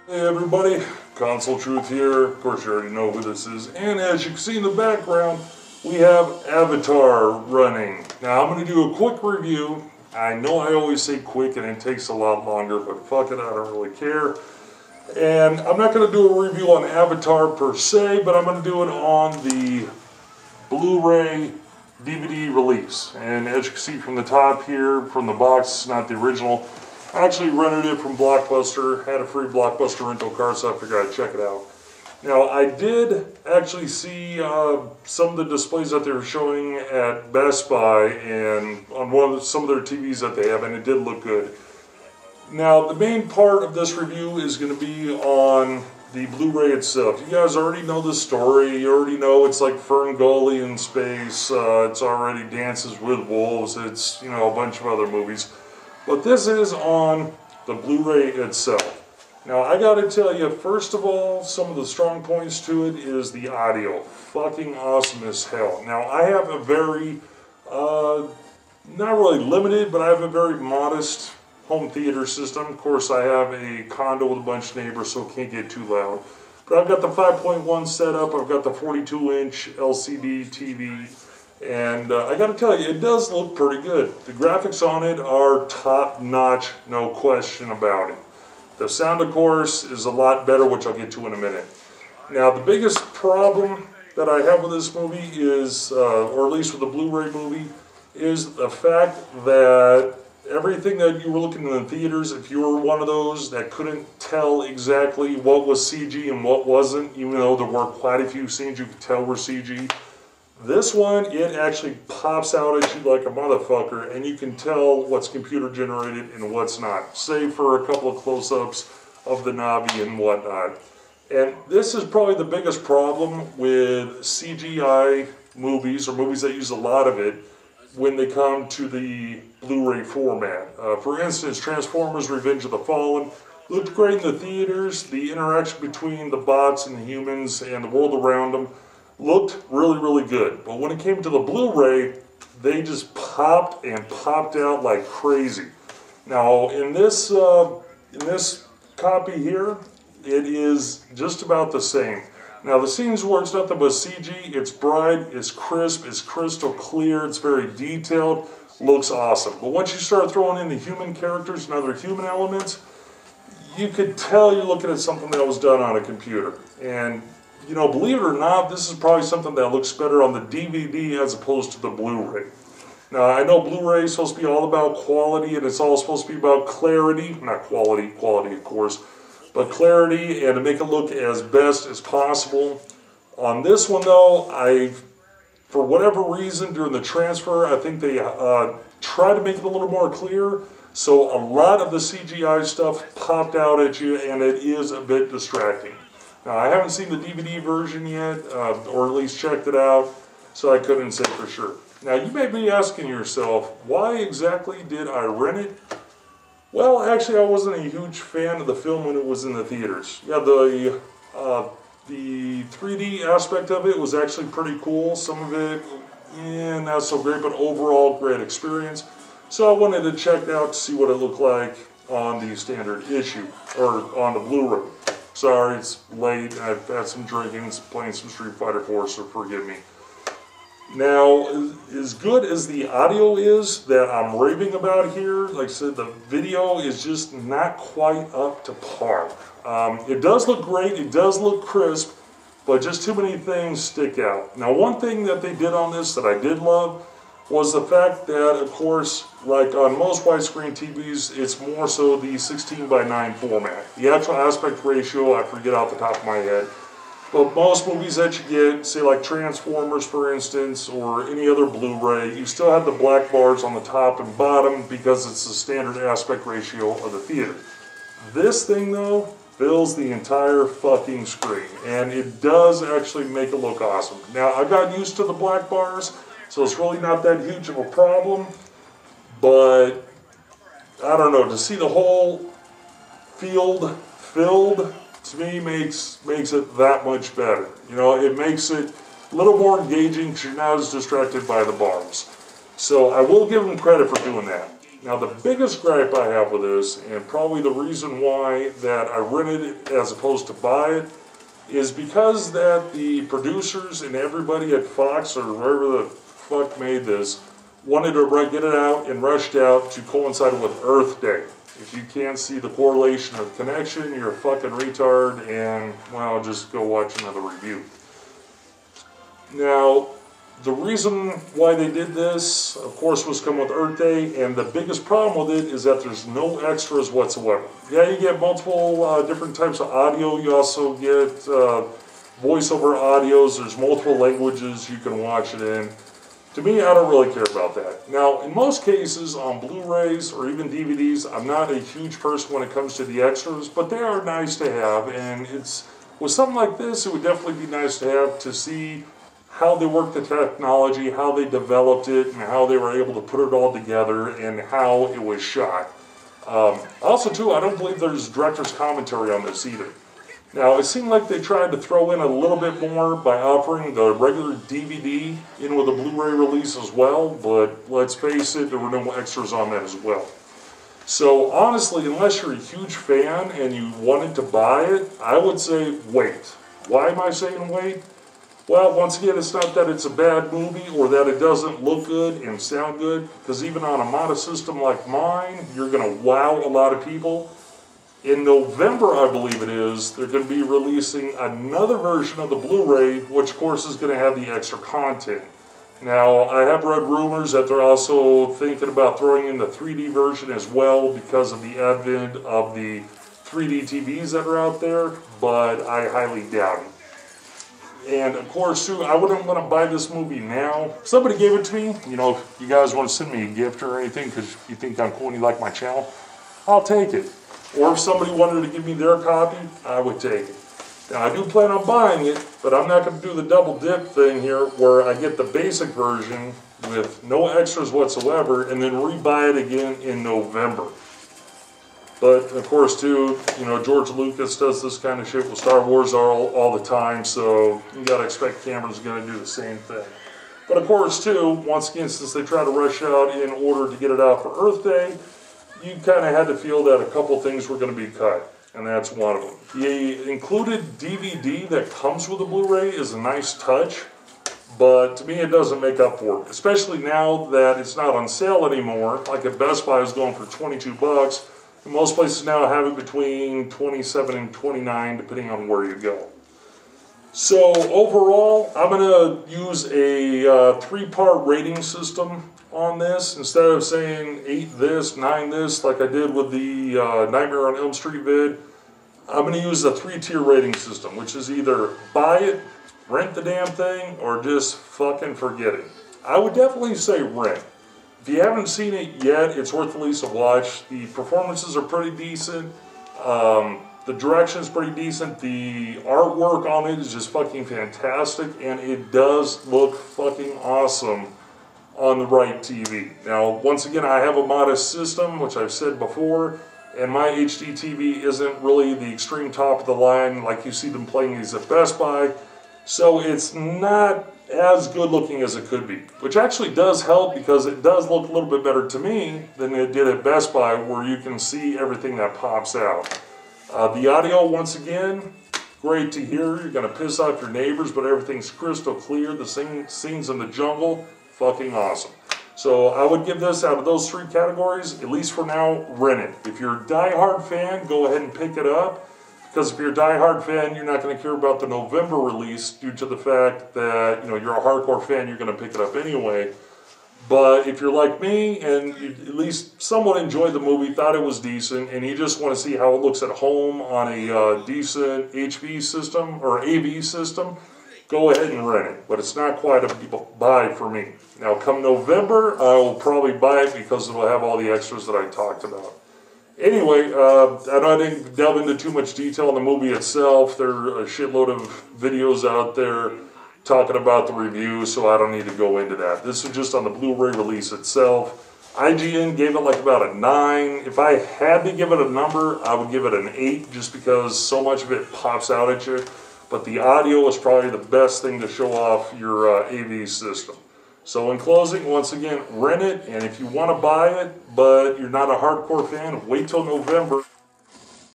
Hey everybody, CONSOLETRUTH here. Of course you already know who this is. And as you can see in the background, we have Avatar running. Now I'm going to do a quick review. I know I always say quick and it takes a lot longer, but fuck it, I don't really care. And I'm not going to do a review on Avatar per se, but I'm going to do it on the Blu-Ray DVD release. And as you can see from the top here, from the box, it's not the original. I actually rented it from Blockbuster, had a free Blockbuster rental card, so I figured I'd check it out. Now, I did actually see some of the displays that they were showing at Best Buy and on some of their TVs that they have, and it did look good. Now, the main part of this review is going to be on the Blu-ray itself. You guys already know the story. You already know it's like Fern Gully in space. It's already Dances with Wolves. It's, you know, a bunch of other movies. But this is on the Blu-ray itself. Now, I gotta tell you, first of all, some of the strong points to it is the audio. Fucking awesome as hell. Now, I have a very, not really limited, but I have a very modest home theater system. Of course, I have a condo with a bunch of neighbors, so it can't get too loud. But I've got the 5.1 setup, I've got the 42-inch LCD TV. And I gotta tell you, it does look pretty good. The graphics on it are top-notch, no question about it. The sound, of course, is a lot better, which I'll get to in a minute. Now, the biggest problem that I have with this movie is, or at least with the Blu-ray movie, is the fact that everything that you were looking in the theaters, if you were one of those that couldn't tell exactly what was CG and what wasn't, even though there were quite a few scenes you could tell were CG, this one, it actually pops out at you like a motherfucker, and you can tell what's computer generated and what's not, save for a couple of close-ups of the Navi and whatnot. And this is probably the biggest problem with CGI movies, or movies that use a lot of it, when they come to the Blu-ray format. For instance, Transformers Revenge of the Fallen looked great in the theaters. The interaction between the bots and the humans and the world around them looked really, really good. But when it came to the Blu-ray, they just popped and popped out like crazy. Now, in this copy here, it is just about the same. Now, the scenes where it's nothing but CG, it's bright, it's crisp, it's crystal clear, it's very detailed, looks awesome. But once you start throwing in the human characters and other human elements, you could tell you're looking at something that was done on a computer. And you know, believe it or not, this is probably something that looks better on the DVD as opposed to the Blu-ray. Now, I know Blu-ray is supposed to be all about quality, and it's all supposed to be about clarity. Not quality, quality of course, but clarity and to make it look as best as possible. On this one, though, for whatever reason, during the transfer, I think they tried to make it a little more clear. So a lot of the CGI stuff popped out at you, and it is a bit distracting. Now, I haven't seen the DVD version yet, or at least checked it out, so I couldn't say for sure. Now, you may be asking yourself, why exactly did I rent it? Well, actually, I wasn't a huge fan of the film when it was in the theaters. Yeah, the 3D aspect of it was actually pretty cool. Some of it, not so great, but overall, great experience. So I wanted to check it out to see what it looked like on the standard issue, or on the Blu-ray. Sorry, it's late, I've had some drinking, playing some Street Fighter 4, so forgive me. Now, as good as the audio is that I'm raving about here, like I said, the video is just not quite up to par. It does look great, it does look crisp, but just too many things stick out. Now, one thing that they did on this that I did love was the fact that, of course, like on most widescreen TVs, it's more so the 16:9 format. The actual aspect ratio, I forget off the top of my head, but most movies that you get, say like Transformers for instance, or any other Blu-ray, you still have the black bars on the top and bottom because it's the standard aspect ratio of the theater. This thing though, fills the entire fucking screen, and it does actually make it look awesome. Now, I've gotten used to the black bars, so it's really not that huge of a problem, but I don't know, to see the whole field filled, to me, makes it that much better. You know, it makes it a little more engaging because you're not as distracted by the bars. So I will give them credit for doing that. Now the biggest gripe I have with this, and probably the reason why that I rented it as opposed to buy it, is because that the producers and everybody at Fox or wherever the fuck made this wanted to get it out and rushed out to coincide with Earth Day. If you can't see the correlation or the connection, you're a fucking retard, and, well, just go watch another review. Now, the reason why they did this, of course, was come with Earth Day, and the biggest problem with it is that there's no extras whatsoever. Yeah, you get multiple different types of audio. You also get voiceover audios. There's multiple languages you can watch it in. To me, I don't really care about that. Now, in most cases, on Blu-rays or even DVDs, I'm not a huge person when it comes to the extras, but they are nice to have, and it's with something like this, it would definitely be nice to have to see how they worked the technology, how they developed it, and how they were able to put it all together, and how it was shot. Also, too, I don't believe there's director's commentary on this either. Now, it seemed like they tried to throw in a little bit more by offering the regular DVD in with a Blu-ray release as well, but let's face it, there were no extras on that as well. So, honestly, unless you're a huge fan and you wanted to buy it, I would say wait. Why am I saying wait? Well, once again, it's not that it's a bad movie or that it doesn't look good and sound good, because even on a modest system like mine, you're going to wow a lot of people. In November, I believe it is, they're going to be releasing another version of the Blu-ray, which of course is going to have the extra content. Now, I have read rumors that they're also thinking about throwing in the 3D version as well because of the advent of the 3D TVs that are out there, but I highly doubt it. And of course, too, I wouldn't want to buy this movie now. If somebody gave it to me, you know, if you guys want to send me a gift or anything because you think I'm cool and you like my channel, I'll take it. Or if somebody wanted to give me their copy, I would take it. Now, I do plan on buying it, but I'm not going to do the double dip thing here where I get the basic version with no extras whatsoever and then rebuy it again in November. But, of course, too, you know, George Lucas does this kind of shit with Star Wars all the time, so you got to expect Cameron's going to do the same thing. But, of course, too, once again, since they try to rush out in order to get it out for Earth Day, you kind of had to feel that a couple things were going to be cut, and that's one of them. The included DVD that comes with the Blu-ray is a nice touch, but to me it doesn't make up for it, especially now that it's not on sale anymore. Like at Best Buy, it's going for 22 bucks. And most places now have it between 27 and 29, depending on where you go. So overall, I'm going to use a 3-part rating system on this. Instead of saying 8 this, 9 this, like I did with the Nightmare on Elm Street vid, I'm going to use a 3-tier rating system, which is either buy it, rent the damn thing, or just fucking forget it. I would definitely say rent. If you haven't seen it yet, it's worth at least a watch. The performances are pretty decent. The direction is pretty decent. The artwork on it is just fucking fantastic, and it does look fucking awesome on the right TV. Now, once again, I have a modest system, which I've said before, and my HD TV isn't really the extreme top of the line like you see them playing these at Best Buy, so it's not as good looking as it could be, which actually does help because it does look a little bit better to me than it did at Best Buy, where you can see everything that pops out. The audio, once again, great to hear. You're going to piss off your neighbors, but everything's crystal clear. The scenes in the jungle, fucking awesome. So I would give this, out of those 3 categories, at least for now, rent it. If you're a die-hard fan, go ahead and pick it up. Because if you're a die-hard fan, you're not going to care about the November release due to the fact that, you know, you're a hardcore fan, you're going to pick it up anyway. But if you're like me and you at least somewhat enjoyed the movie, thought it was decent, and you just want to see how it looks at home on a decent HV system or AV system, go ahead and rent it. But it's not quite a buy for me. Now, come November, I will probably buy it because it will have all the extras that I talked about. Anyway, I didn't delve into too much detail on the movie itself. There are a shitload of videos out there talking about the review, so I don't need to go into that. This is just on the Blu-ray release itself. IGN gave it like about a 9. If I had to give it a number, I would give it an 8 just because so much of it pops out at you. But the audio is probably the best thing to show off your AV system. So in closing, once again, rent it, and if you want to buy it, but you're not a hardcore fan, wait till November.